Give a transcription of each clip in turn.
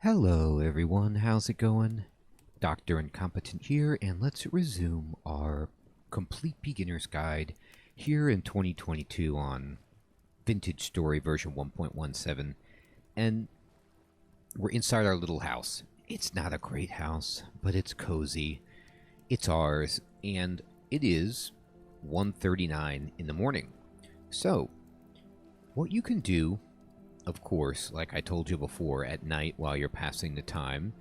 Hello everyone, how's it going? Dr. Incompetent here, and let's resume our complete beginner's guide here in 2022 on Vintage Story version 1.17. And we're inside our little house. It's not a great house, but it's cozy. It's ours, and it is 1:39 in the morning. So, what you can do, of course, like I told you before, at night while you're passing the time,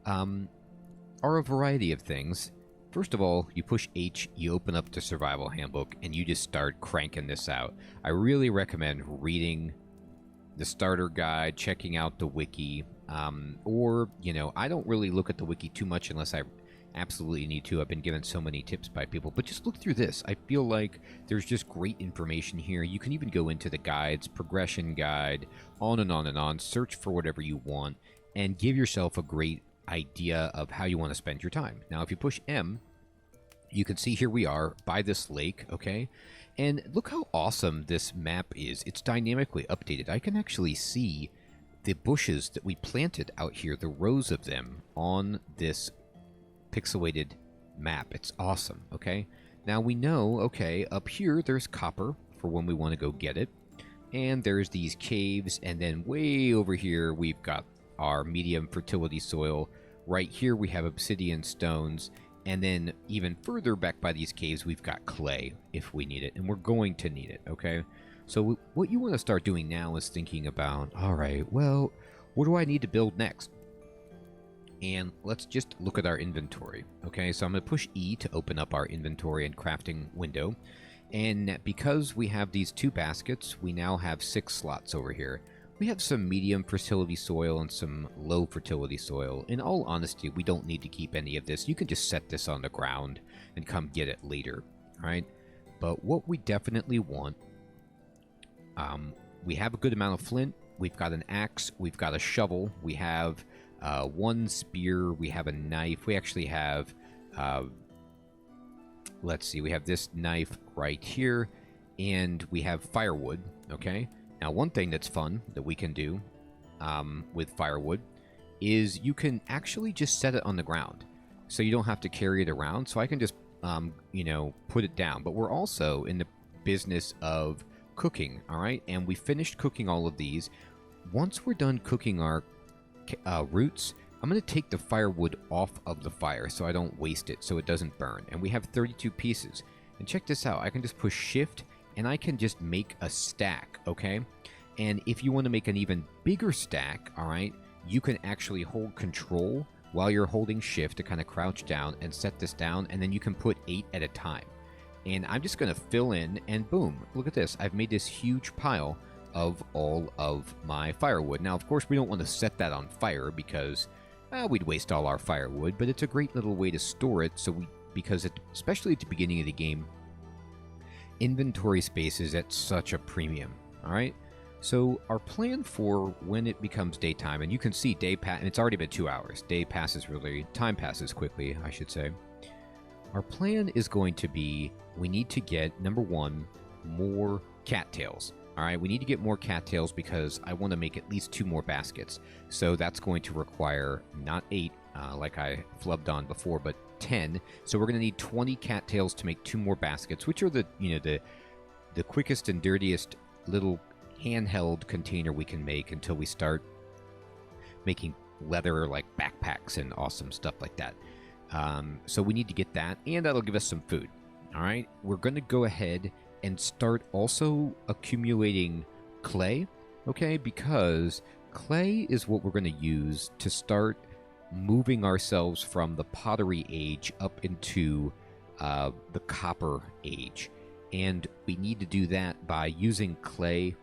are a variety of things. First of all, you push H, you open up the Survival Handbook, and you just start cranking this out. I really recommend reading the starter guide, checking out the wiki, or, I don't really look at the wiki too much unless I absolutely need to. I've been given so many tips by people, but just look through this. I feel like there's just great information here. You can even go into the guides, progression guide, on and on and on, search for whatever you want, and give yourself a great idea of how you want to spend your time. Now, if you push M, you can see here we are by this lake, okay? And look how awesome this map is. It's dynamically updated. I can actually see the bushes that we planted out here, the rows of them on this pixelated map. It's awesome, okay? Now we know, okay, up here there's copper for when we want to go get it. And there's these caves, and then way over here we've got our medium fertility soil. Right here we have obsidian stones, and then even further back by these caves we've got clay if we need it, and we're going to need it, okay? So what you want to start doing now is thinking about, all right, well, what do I need to build next? And let's just look at our inventory, okay? So I'm going to push E to open up our inventory and crafting window. And because we have these two baskets, we now have 6 slots over here. We have some medium fertility soil and some low fertility soil. In all honesty, we don't need to keep any of this. You can just set this on the ground and come get it later, right? But what we definitely want, we have a good amount of flint. We've got an axe. We've got a shovel. We have one spear. We have a knife. We actually have, let's see, we have this knife right here. And we have firewood, okay? Now, one thing that's fun that we can do with firewood is you can actually just set it on the ground. So you don't have to carry it around. So I can just, put it down. But we're also in the business of cooking, all right? And we finished cooking all of these. Once we're done cooking our roots, I'm going to take the firewood off of the fire so I don't waste it, so it doesn't burn. And we have 32 pieces. And check this out. I can just push shift and I can just make a stack, okay? And if you want to make an even bigger stack, all right, you can actually hold control while you're holding shift to kind of crouch down and set this down, and then you can put 8 at a time. And I'm just going to fill in, and boom, look at this. I've made this huge pile of all of my firewood. Now, of course, we don't want to set that on fire because we'd waste all our firewood, but it's a great little way to store it, because especially at the beginning of the game, inventory space is at such a premium, all right? So our plan for when it becomes daytime, and you can see and it's already been 2 hours. Time passes quickly, I should say. Our plan is going to be, we need to get, number one, more cattails. All right, we need to get more cattails because I want to make at least 2 more baskets. So that's going to require not 8, like I flubbed on before, but 10. So we're going to need 20 cattails to make 2 more baskets, which are the quickest and dirtiest little handheld container we can make until we start making leather like backpacks and awesome stuff like that. So we need to get that, and that'll give us some food. All right, we're going to go ahead and start also accumulating clay, okay? Because clay is what we're going to use to start moving ourselves from the pottery age up into the copper age. And we need to do that by using clay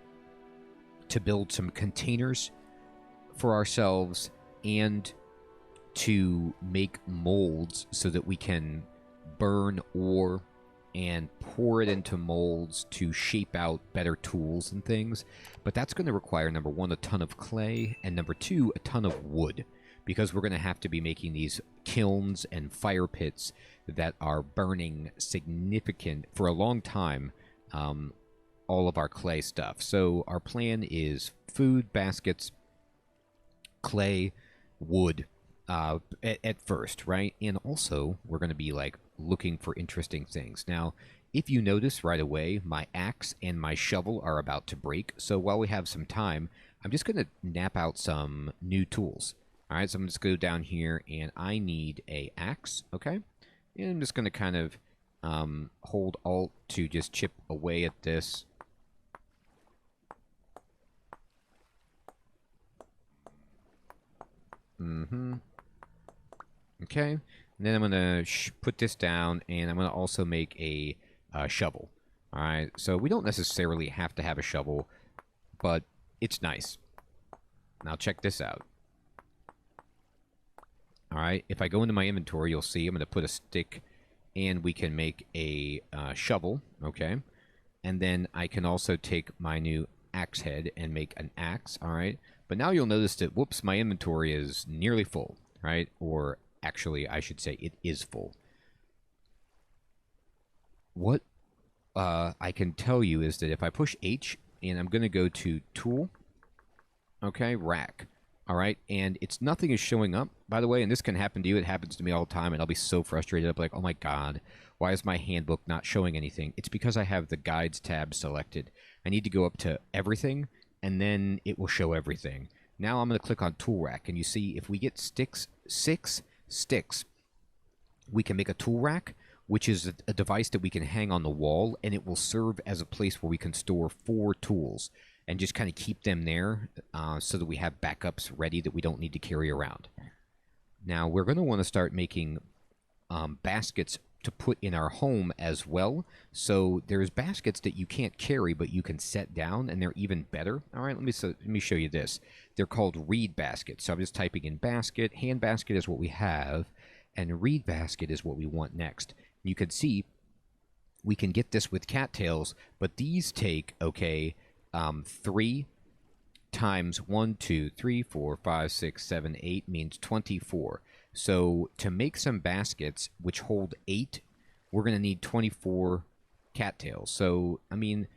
to build some containers for ourselves and to make molds so that we can burn ore and pour it into molds to shape out better tools and things. But that's going to require, number one, a ton of clay, and number two, a ton of wood, because we're going to have to be making these kilns and fire pits that are burning significant, for a long time, all of our clay stuff. So our plan is food, baskets, clay, wood at first, right? And also, we're going to be like looking for interesting things. Now, if you notice right away, my axe and my shovel are about to break. So while we have some time, I'm just going to nap out some new tools. All right, so I'm just going to go down here, and I need a axe, okay? And I'm just going to kind of hold Alt to just chip away at this. Okay, and then I'm going to put this down, and I'm going to also make a shovel. All right, so we don't necessarily have to have a shovel, but it's nice. Now check this out. All right, if I go into my inventory, you'll see I'm going to put a stick, and we can make a shovel, okay? And then I can also take my new axe head and make an axe, all right? But now you'll notice that, whoops, my inventory is nearly full, right? Or actually, I should say it is full. What I can tell you is that if I push H, and I'm going to go to Tool, okay, Rack, all right? And nothing is showing up, by the way, and this can happen to you. It happens to me all the time, and I'll be so frustrated. I'll be like, oh my god, why is my handbook not showing anything? It's because I have the Guides tab selected. I need to go up to Everything, and then it will show everything. Now I'm going to click on Tool Rack, and you see if we get 6 sticks, we can make a tool rack, which is a device that we can hang on the wall, and it will serve as a place where we can store 4 tools and just kind of keep them there so that we have backups ready that we don't need to carry around. Now, we're going to want to start making baskets to put in our home as well. So there's baskets that you can't carry, but you can set down, and they're even better. All right, let me show you this. They're called reed baskets. So I'm just typing in basket. Hand basket is what we have, and reed basket is what we want next. You can see we can get this with cattails, but these take, okay, 3 times 1, 2, 3, 4, 5, 6, 7, 8 means 24. So to make some baskets which hold 8, we're going to need 24 cattails. So, I mean,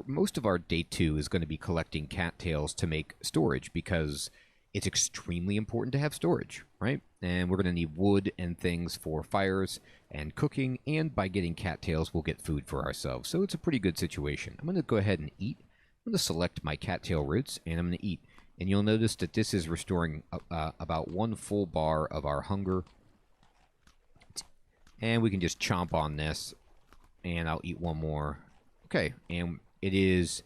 most of our day 2 is going to be collecting cattails to make storage because it's extremely important to have storage, right? And we're going to need wood and things for fires and cooking, and by getting cattails, we'll get food for ourselves. So it's a pretty good situation. I'm going to go ahead and eat. I'm going to select my cattail roots, and I'm going to eat. And you'll notice that this is restoring about 1 full bar of our hunger. And we can just chomp on this, and I'll eat 1 more. Okay, and it is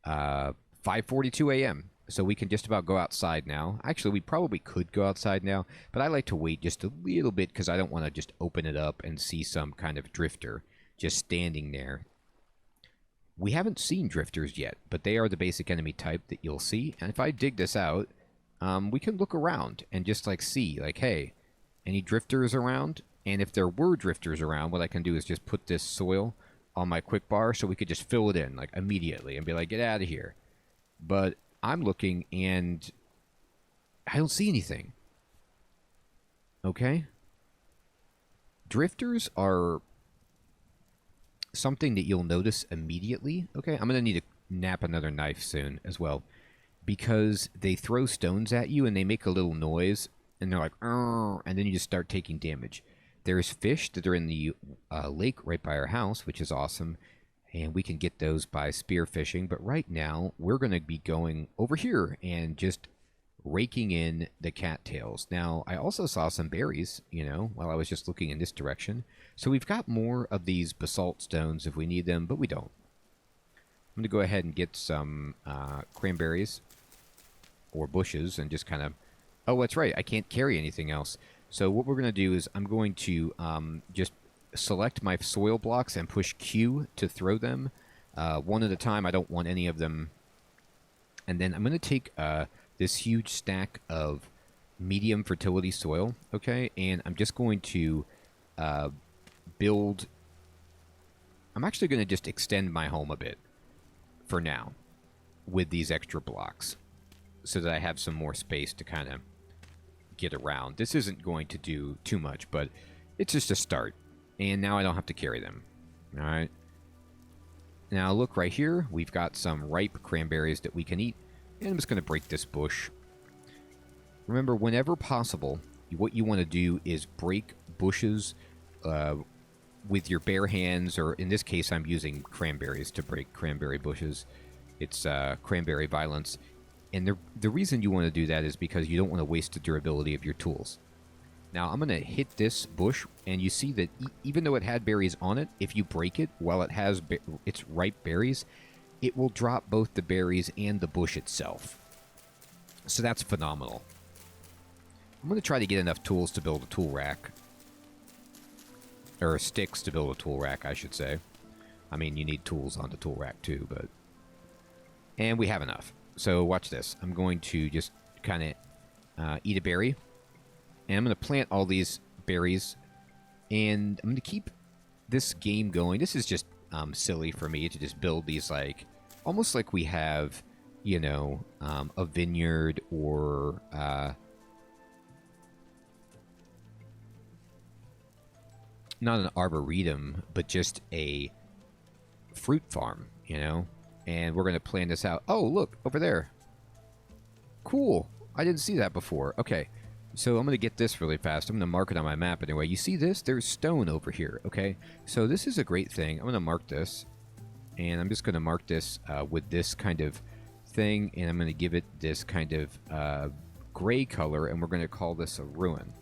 5:42 a.m., so we can just about go outside now. Actually, we probably could go outside now, but I like to wait just a little bit because I don't want to just open it up and see some kind of drifter just standing there. We haven't seen drifters yet, but they are the basic enemy type that you'll see. And if I dig this out, we can look around and just like see, like, hey, any drifters around? And if there were drifters around, what I can do is just put this soil on my quick bar so we could just fill it in like immediately and be like, get out of here. But I'm looking and I don't see anything. Okay? Drifters are something that you'll notice immediately. Okay, I'm going to need to nap another knife soon as well, because they throw stones at you and they make a little noise and they're like, and then you just start taking damage. There's fish that are in the lake right by our house, which is awesome, and we can get those by spear fishing. But right now we're going to be going over here and just raking in the cattails. Now, I also saw some berries, while I was just looking in this direction. So we've got more of these basalt stones if we need them, but we don't. I'm going to go ahead and get some cranberries or bushes and just kind of... Oh, that's right. I can't carry anything else. So what we're going to do is I'm going to just select my soil blocks and push Q to throw them one at a time. I don't want any of them. And then I'm going to take this huge stack of medium fertility soil, okay? And I'm just going to build... I'm actually going to just extend my home a bit for now with these extra blocks so that I have some more space to kind of get around. This isn't going to do too much, but it's just a start. And now I don't have to carry them. All right. Now look right here. We've got some ripe cranberries that we can eat. And I'm just going to break this bush. Remember, whenever possible, what you want to do is break bushes with your bare hands, or in this case, I'm using cranberries to break cranberry bushes. It's cranberry violence. And the reason you want to do that is because you don't want to waste the durability of your tools. Now, I'm going to hit this bush, and you see that even though it had berries on it, if you break it while it has its ripe berries, it will drop both the berries and the bush itself. So that's phenomenal. I'm going to try to get enough tools to build a tool rack. Or sticks to build a tool rack, I should say. I mean, you need tools on the tool rack too, but... And we have enough. So watch this. I'm going to just kind of eat a berry. And I'm going to plant all these berries. And I'm going to keep this game going. This is just silly for me to just build these, like... Almost like we have, you know, a vineyard or... not an arboretum, but just a fruit farm, you know? And we're going to plan this out. Oh, look, over there. Cool. I didn't see that before. Okay, so I'm going to get this really fast. I'm going to mark it on my map anyway. You see this? There's stone over here, okay? So this is a great thing. I'm going to mark this. And I'm just going to mark this with this kind of thing. And I'm going to give it this kind of gray color. And we're going to call this a ruin.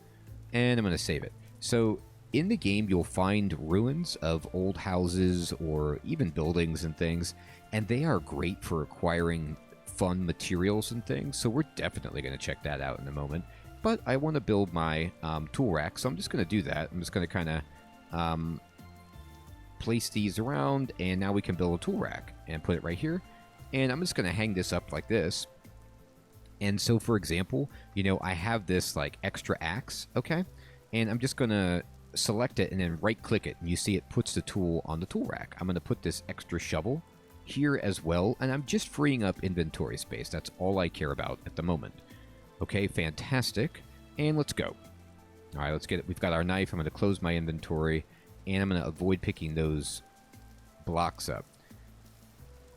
And I'm going to save it. So... in the game, you'll find ruins of old houses or even buildings and things, and they are great for acquiring fun materials and things, so we're definitely going to check that out in a moment. But I want to build my tool rack, so I'm just going to do that. I'm just going to kind of place these around, and now we can build a tool rack and put it right here. And I'm just going to hang this up like this. And so, for example, you know, I have this like extra axe, okay? And I'm just going to select it and then right click it, and you see it puts the tool on the tool rack. I'm going to put this extra shovel here as well, and I'm just freeing up inventory space. That's all I care about at the moment. Okay, fantastic. And let's go. All right, let's get it. We've got our knife. I'm going to close my inventory, and I'm going to avoid picking those blocks up.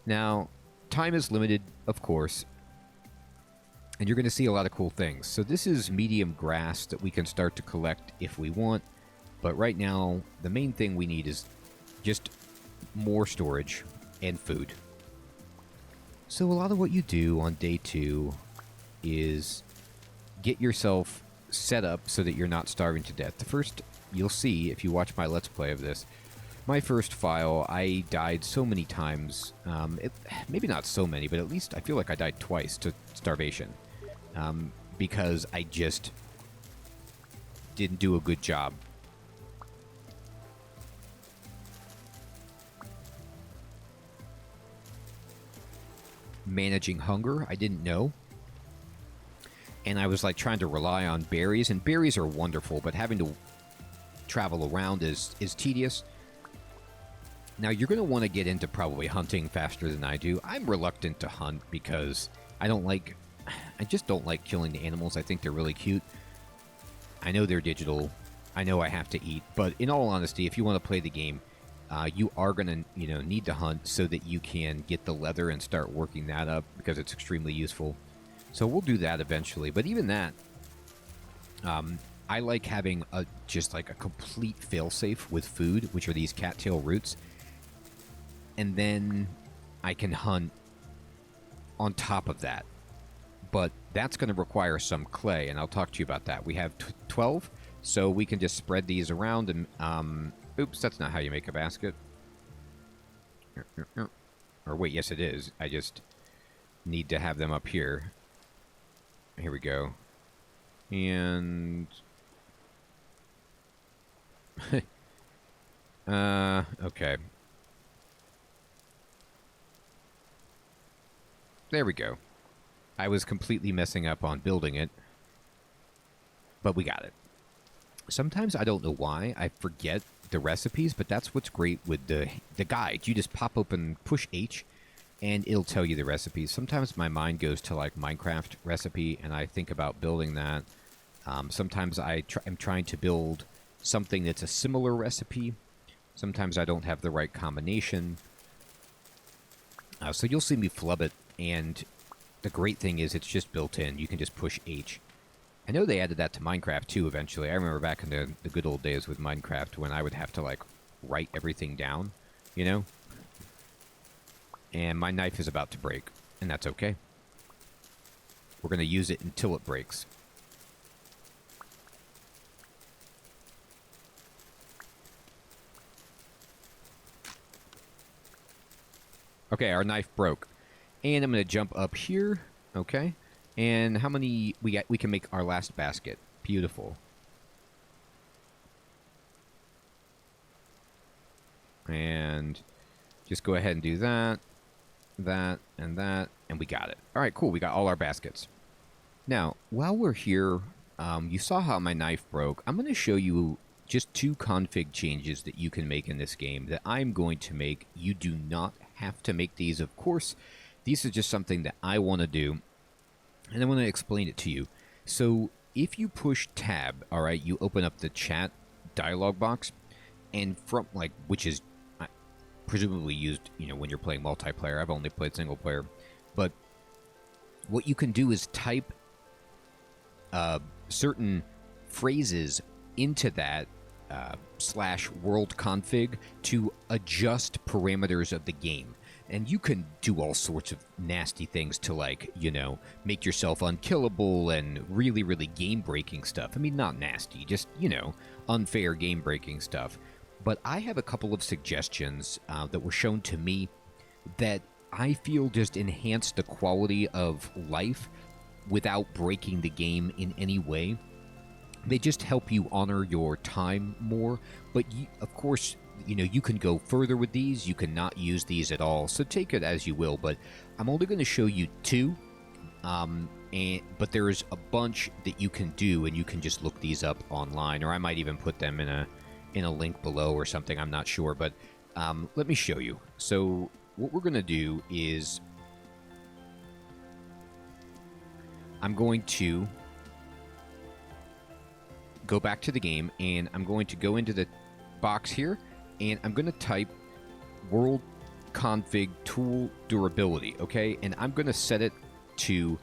Now, time is limited, of course, and you're going to see a lot of cool things. So this is medium grass that we can start to collect if we want. But right now, the main thing we need is just more storage and food. So a lot of what you do on day 2 is get yourself set up so that you're not starving to death. The first, you'll see if you watch my Let's Play of this, my first file, I died so many times. Maybe not so many, but at least I feel like I died twice to starvation. Because I just didn't do a good job managing hunger. I didn't know, and I was like trying to rely on berries, and berries are wonderful, but having to travel around is tedious. Now you're going to want to get into probably hunting faster than I do. I'm reluctant to hunt because I just don't like killing the animals. I think they're really cute. I know they're digital. I know I have to eat, but in all honesty, if you want to play the game, you are going to, you know, need to hunt so that you can get the leather and start working that up because it's extremely useful. So we'll do that eventually. But even that, I like having just like a complete failsafe with food, which are these cattail roots. And then I can hunt on top of that. But that's going to require some clay, and I'll talk to you about that. We have 12, so we can just spread these around and... oops, that's not how you make a basket. Or wait, yes it is. I just need to have them up here. Here we go. And... okay. There we go. I was completely messing up on building it, but we got it. Sometimes I don't know why I forget the recipes, but that's what's great with the guide. You just pop open, push H, and it'll tell you the recipes. Sometimes my mind goes to like Minecraft recipe, and I think about building that. Sometimes I'm trying to build something that's a similar recipe. Sometimes I don't have the right combination. So you'll see me flub it, and the great thing is it's just built in. You can just push H, I know they added that to Minecraft too eventually. I remember back in the good old days with Minecraft when I would have to like write everything down, you know? And my knife is about to break, and that's okay. We're going to use it until it breaks. Okay, our knife broke. And I'm going to jump up here, okay? And how many we got? We can make our last basket. Beautiful. And just go ahead and do that, and we got it. All right, cool. We got all our baskets. Now, while we're here, you saw how my knife broke. I'm going to show you just 2 config changes that you can make in this game that I'm going to make. You do not have to make these, of course. These are just something that I want to do, and I want to explain it to you. So if you push tab, all right, you open up the chat dialog box, and from like, which is presumably used, you know, when you're playing multiplayer. I've only played single player, but what you can do is type certain phrases into that /world config to adjust parameters of the game. And you can do all sorts of nasty things to, like, you know, make yourself unkillable and really, really game-breaking stuff. I mean, not nasty, just, you know, unfair game-breaking stuff. But I have a couple of suggestions that were shown to me that I feel just enhance the quality of life without breaking the game in any way. They just help you honor your time more. But, of course, you know, you can go further with these. You cannot use these at all. So take it as you will. But I'm only going to show you 2. But there's a bunch that you can do, and you can just look these up online. Or I might even put them in a link below or something. I'm not sure. But let me show you. So what we're going to do is I'm going to go back to the game, and I'm going to go into the box here, and I'm going to type world config tool durability, okay? And I'm going to set it to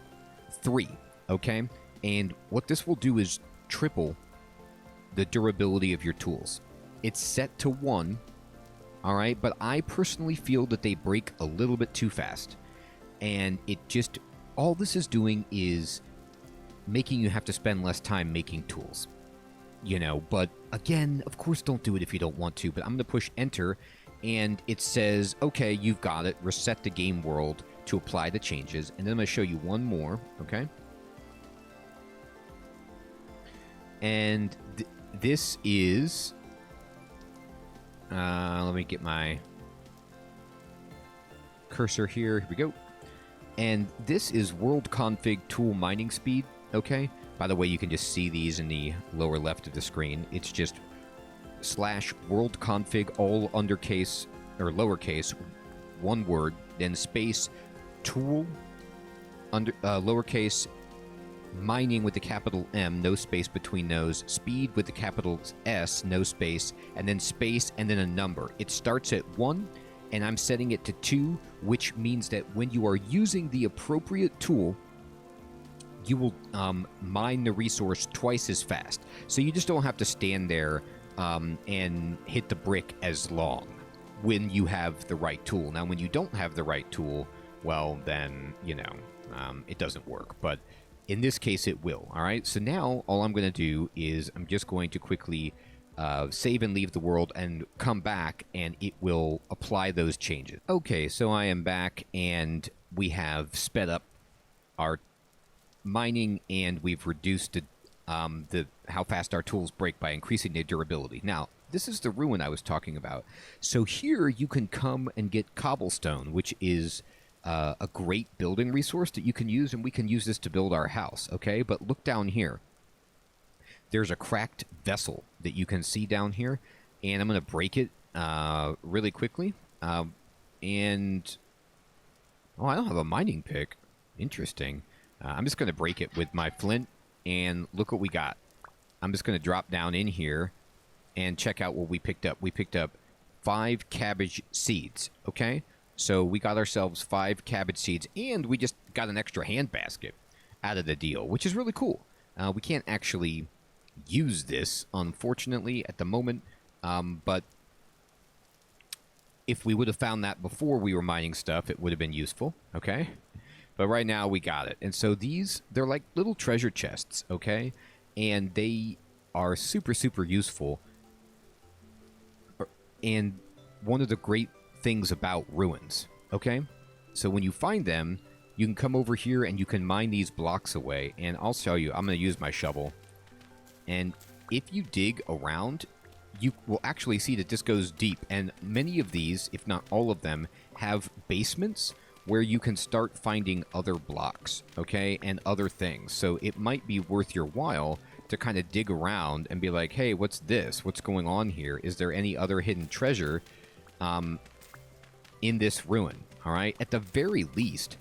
3, okay? And what this will do is triple the durability of your tools. It's set to 1, all right? But I personally feel that they break a little bit too fast. And it just, all this is doing is making you have to spend less time making tools. You know, but again, of course, don't do it if you don't want to. But I'm going to push enter, and it says, okay, you've got it. Reset the game world to apply the changes. And then I'm going to show you one more, okay? And this is... let me get my cursor here. Here we go. And this is world config tool mining speed, okay? By the way, you can just see these in the lower left of the screen. It's just /world config, all undercase or lowercase, one word, then space, tool, under lowercase, mining with the capital M, no space between those, speed with the capital S, no space, and then space, and then a number. It starts at 1, and I'm setting it to 2, which means that when you are using the appropriate tool, you will mine the resource twice as fast. So you just don't have to stand there and hit the brick as long when you have the right tool. Now, when you don't have the right tool, well, then, you know, it doesn't work. But in this case, it will. All right. So now all I'm going to do is I'm just going to quickly save and leave the world and come back, and it will apply those changes. Okay, so I am back, and we have sped up our mining, and we've reduced the how fast our tools break by increasing their durability. Now, this is the ruin I was talking about. So here you can come and get cobblestone, which is a great building resource that you can use, and we can use this to build our house, okay? But look down here. There's a cracked vessel that you can see down here, and I'm going to break it really quickly. And, oh, I don't have a mining pick. Interesting. I'm just going to break it with my flint, and look what we got. I'm just going to drop down in here and check out what we picked up. We picked up 5 cabbage seeds, okay? So we got ourselves 5 cabbage seeds, and we just got an extra hand basket out of the deal, which is really cool. We can't actually use this, unfortunately, at the moment, but if we would have found that before we were mining stuff, it would have been useful, okay? But right now, we got it. And so they're like little treasure chests, okay? And they are super, super useful. And one of the great things about ruins, okay? So when you find them, you can come over here and you can mine these blocks away. And I'll show you. I'm going to use my shovel. And if you dig around, you will actually see that this goes deep. And many of these, if not all of them, have basements where you can start finding other blocks, okay, and other things. So it might be worth your while to kind of dig around and be like, hey, what's this? What's going on here? Is there any other hidden treasure in this ruin, all right? At the very least,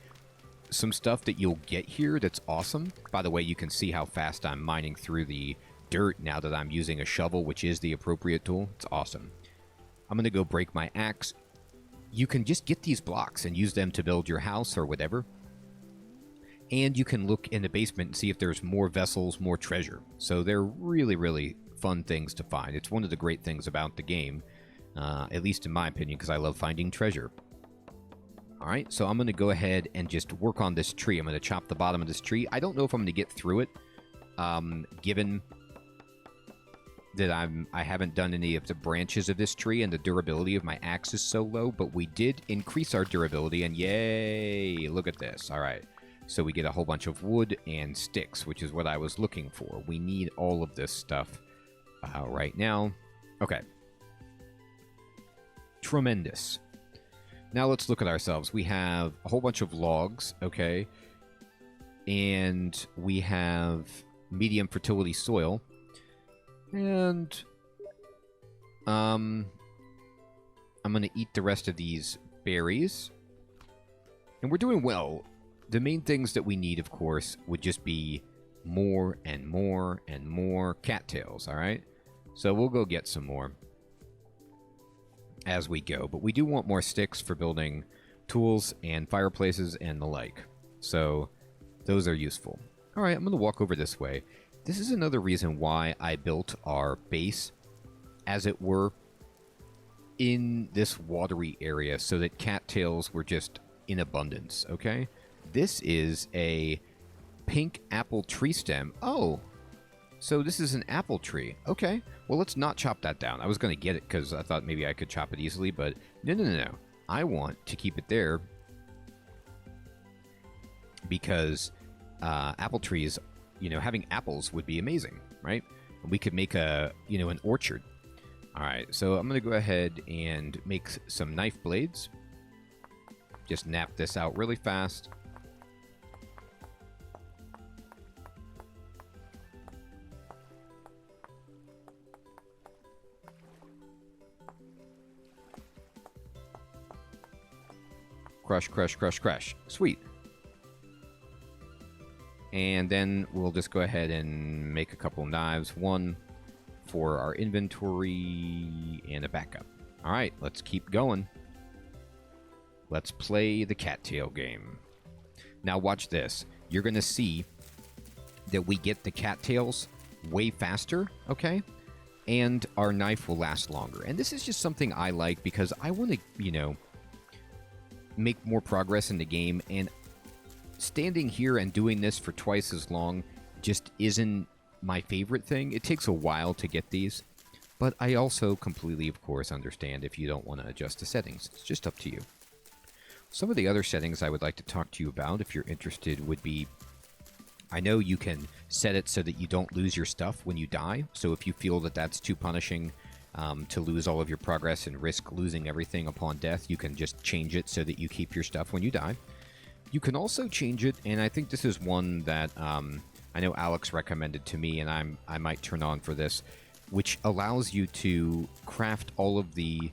some stuff that you'll get here that's awesome. By the way, you can see how fast I'm mining through the dirt now that I'm using a shovel, which is the appropriate tool. It's awesome. I'm going to go break my axe. You can just get these blocks and use them to build your house or whatever. And you can look in the basement and see if there's more vessels, more treasure. So they're really, really fun things to find. It's one of the great things about the game, at least in my opinion, because I love finding treasure. All right, so I'm going to go ahead and just work on this tree. I'm going to chop the bottom of this tree. I don't know if I'm going to get through it, given that I haven't done any of the branches of this tree and the durability of my axe is so low, but we did increase our durability, and yay, look at this. All right, so we get a whole bunch of wood and sticks, which is what I was looking for. We need all of this stuff right now. Okay. Tremendous. Now let's look at ourselves. We have a whole bunch of logs, okay, and we have medium fertility soil. And I'm going to eat the rest of these berries. And we're doing well. The main things that we need, of course, would just be more and more and more cattails, all right? So we'll go get some more as we go. But we do want more sticks for building tools and fireplaces and the like. So those are useful. All right, I'm going to walk over this way. This is another reason why I built our base, as it were, in this watery area so that cattails were just in abundance, okay? This is a pink apple tree stem. Oh, so this is an apple tree. Okay, well, let's not chop that down. I was going to get it because I thought maybe I could chop it easily, but no. I want to keep it there because apple trees... You know, having apples would be amazing, right? We could make an orchard. All right, so I'm going to go ahead and make some knife blades. Just nap this out really fast. Crush, crush, crush, crush. Sweet. And then we'll just go ahead and make a couple knives. One for our inventory and a backup. All right, let's keep going. Let's play the cattail game. Now watch this. You're going to see that we get the cattails way faster, okay? And our knife will last longer. And this is just something I like because I want to, make more progress in the game. And standing here and doing this for twice as long just isn't my favorite thing. It takes a while to get these, but I also completely, of course, understand if you don't want to adjust the settings. It's just up to you. Some of the other settings I would like to talk to you about, if you're interested, would be, I know you can set it so that you don't lose your stuff when you die, so if you feel that that's too punishing to lose all of your progress and risk losing everything upon death, you can just change it so that you keep your stuff when you die. You can also change it, and I think this is one that I know Alex recommended to me, and I might turn on for this, which allows you to craft all of the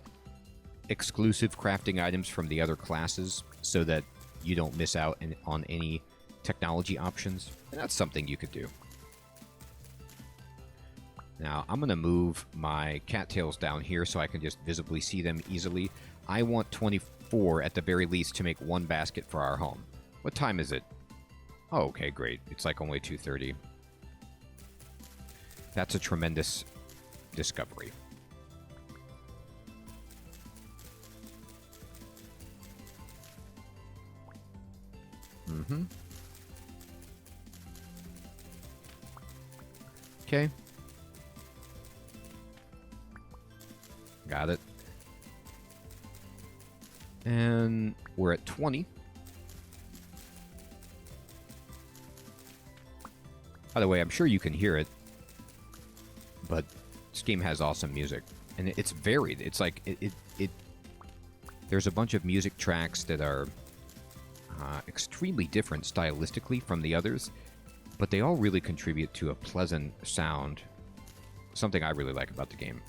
exclusive crafting items from the other classes so that you don't miss out on any technology options. And that's something you could do. Now, I'm going to move my cattails down here so I can just visibly see them easily. I want 24 at the very least to make one basket for our home. What time is it? Oh, okay, great. It's like only 2:30. That's a tremendous discovery. Mm-hmm. Okay. Got it. And we're at 20. By the way, I'm sure you can hear it, but this game has awesome music. And it's varied. It's like, there's a bunch of music tracks that are extremely different stylistically from the others, but they all really contribute to a pleasant sound. Something I really like about the game.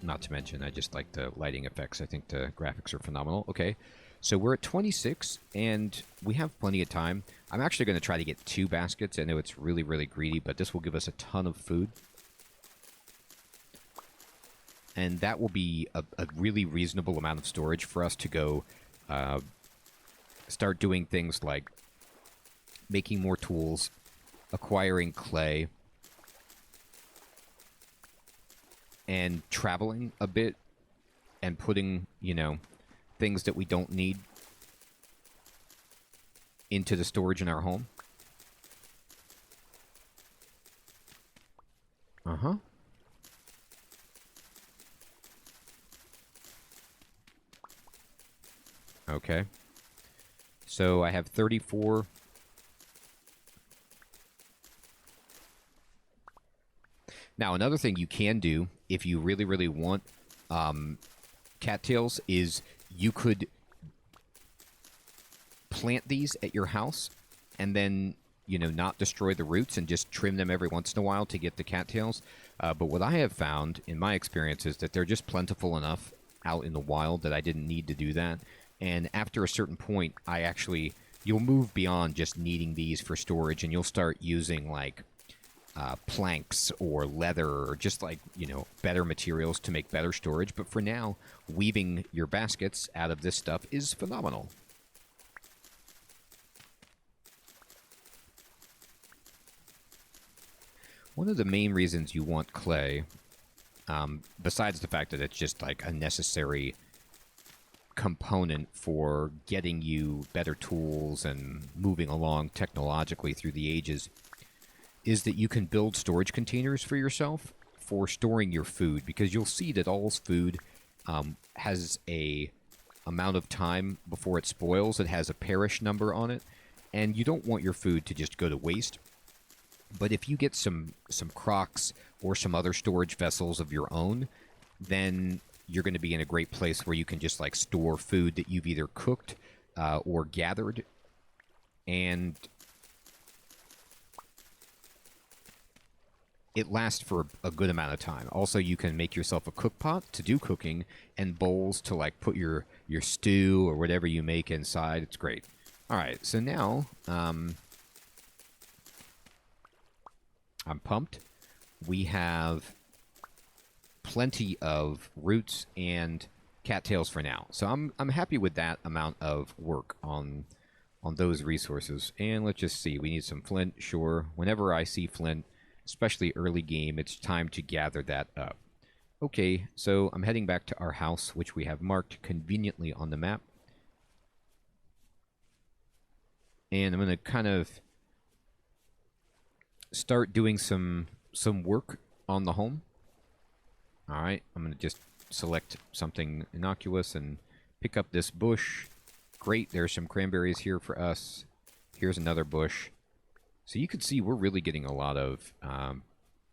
Not to mention, I just like the lighting effects. I think the graphics are phenomenal. Okay, so we're at 26, and we have plenty of time. I'm actually going to try to get 2 baskets. I know it's really, really greedy, but this will give us a ton of food. And that will be a really reasonable amount of storage for us to go start doing things like making more tools, acquiring clay, and traveling a bit and putting, you know, things that we don't need into the storage in our home. Uh-huh. Okay. So I have 34. Now, another thing you can do, if you really, really want cattails, is you could plant these at your house and then, you know, not destroy the roots and just trim them every once in a while to get the cattails. But what I have found, in my experience, is that they're just plentiful enough out in the wild that I didn't need to do that. And after a certain point, you'll move beyond just needing these for storage, and you'll start using, like, planks or leather or just, like, you know, better materials to make better storage. But for now, weaving your baskets out of this stuff is phenomenal. One of the main reasons you want clay, besides the fact that it's just like a necessary component for getting you better tools and moving along technologically through the ages, is that you can build storage containers for yourself for storing your food, because you'll see that all's food has a amount of time before it spoils. It has a perish number on it, and you don't want your food to just go to waste. But if you get some crocks or some other storage vessels of your own, then you're going to be in a great place where you can just, like, store food that you've either cooked or gathered, and it lasts for a good amount of time. Also, you can make yourself a cook pot to do cooking and bowls to, like, put your stew or whatever you make inside. It's great. All right, so now I'm pumped. We have plenty of roots and cattails for now. So I'm happy with that amount of work on those resources. And let's just see. We need some flint, sure. Whenever I see flint, especially early game, it's time to gather that up. Okay, so I'm heading back to our house, which we have marked conveniently on the map. And I'm going to kind of start doing some work on the home. All right, I'm going to just select something innocuous and pick up this bush. Great, there's some cranberries here for us. Here's another bush. So you can see we're really getting a lot of,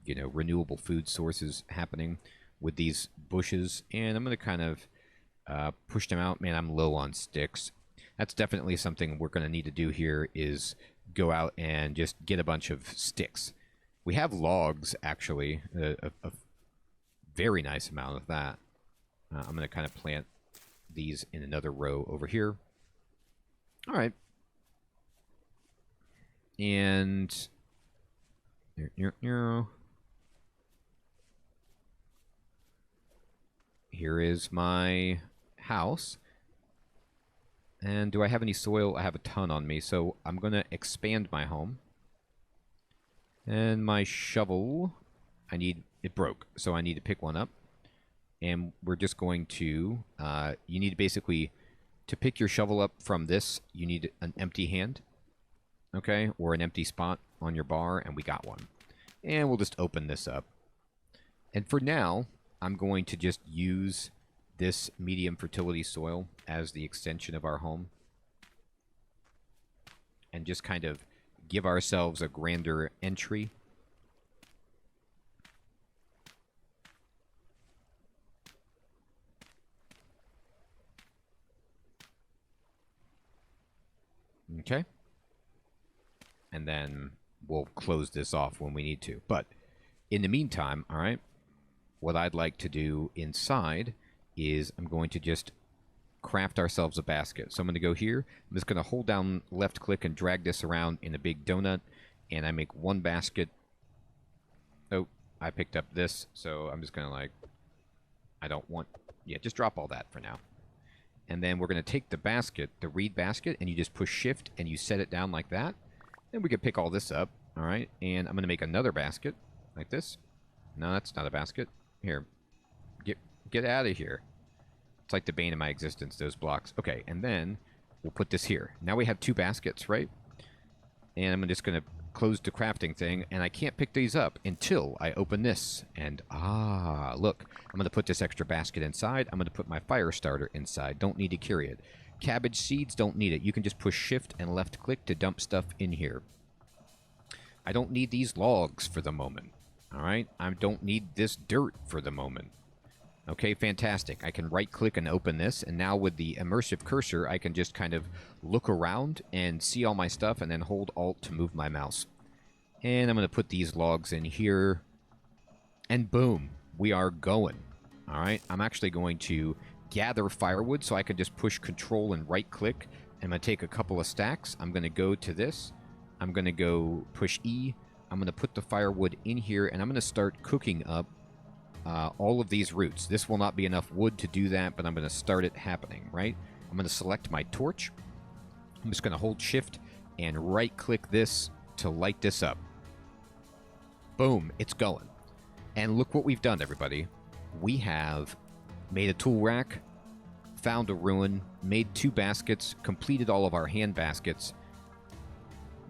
you know, renewable food sources happening with these bushes. And I'm going to kind of push them out. Man, I'm low on sticks. That's definitely something we're going to need to do here, is go out and just get a bunch of sticks. We have logs, actually, a very nice amount of that. I'm going to kind of plant these in another row over here. All right. And here is my house. And do I have any soil? I have a ton on me, so I'm going to expand my home. And my shovel, it broke, so I need to pick one up. And we're just going to, you need to basically, to pick your shovel up from this, you need an empty hand, okay? Or an empty spot on your bar, and we got one. And we'll just open this up. And for now, I'm going to just use this medium fertility soil as the extension of our home. And just kind of give ourselves a grander entry. Okay. And then we'll close this off when we need to. But in the meantime, all right, what I'd like to do inside is I'm going to just craft ourselves a basket. So I'm going to go here. I'm just going to hold down left click and drag this around in a big donut. And I make one basket. Oh, I picked up this. So I'm just going to like, I don't want, yeah, just drop all that for now. And then we're going to take the basket, the reed basket, and you just push shift and you set it down like that. Then we can pick all this up. All right. And I'm going to make another basket like this. No, that's not a basket. Here, get out of here. It's like the bane of my existence, those blocks. Okay, and then we'll put this here. Now we have two baskets, right? And I'm just going to close the crafting thing, and I can't pick these up until I open this. And, look, I'm going to put this extra basket inside. I'm going to put my fire starter inside. Don't need to carry it. Cabbage seeds, don't need it. You can just push shift and left click to dump stuff in here. I don't need these logs for the moment. All right? I don't need this dirt for the moment. Okay, fantastic. I can right-click and open this, and now with the immersive cursor, I can just kind of look around and see all my stuff, and then hold Alt to move my mouse. And I'm going to put these logs in here, and boom, we are going. All right, I'm actually going to gather firewood, so I can just push Control and right-click. I'm going to take a couple of stacks. I'm going to go to this. I'm going to go push E. I'm going to put the firewood in here, and I'm going to start cooking up all of these roots. This will not be enough wood to do that, but I'm going to start it happening, right? I'm going to select my torch. I'm just going to hold shift and right-click this to light this up. Boom, it's going. And look what we've done, everybody. We have made a tool rack, found a ruin, made 2 baskets, completed all of our hand baskets,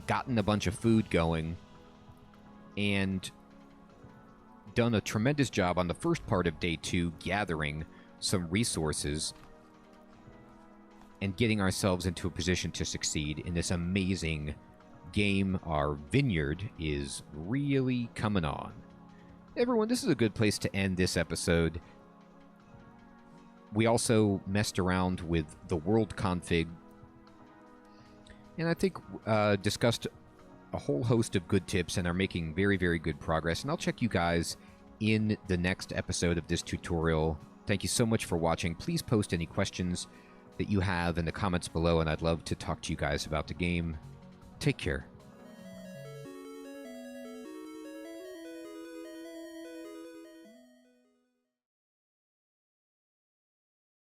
gotten a bunch of food going, and done a tremendous job on the first part of day 2 gathering some resources and getting ourselves into a position to succeed in this amazing game. Our vineyard is really coming on. Everyone, this is a good place to end this episode. We also messed around with the world config, and I think discussed a whole host of good tips and are making very, very good progress. And I'll check you guys in the next episode of this tutorial. Thank you so much for watching. Please post any questions that you have in the comments below, and I'd love to talk to you guys about the game. Take care.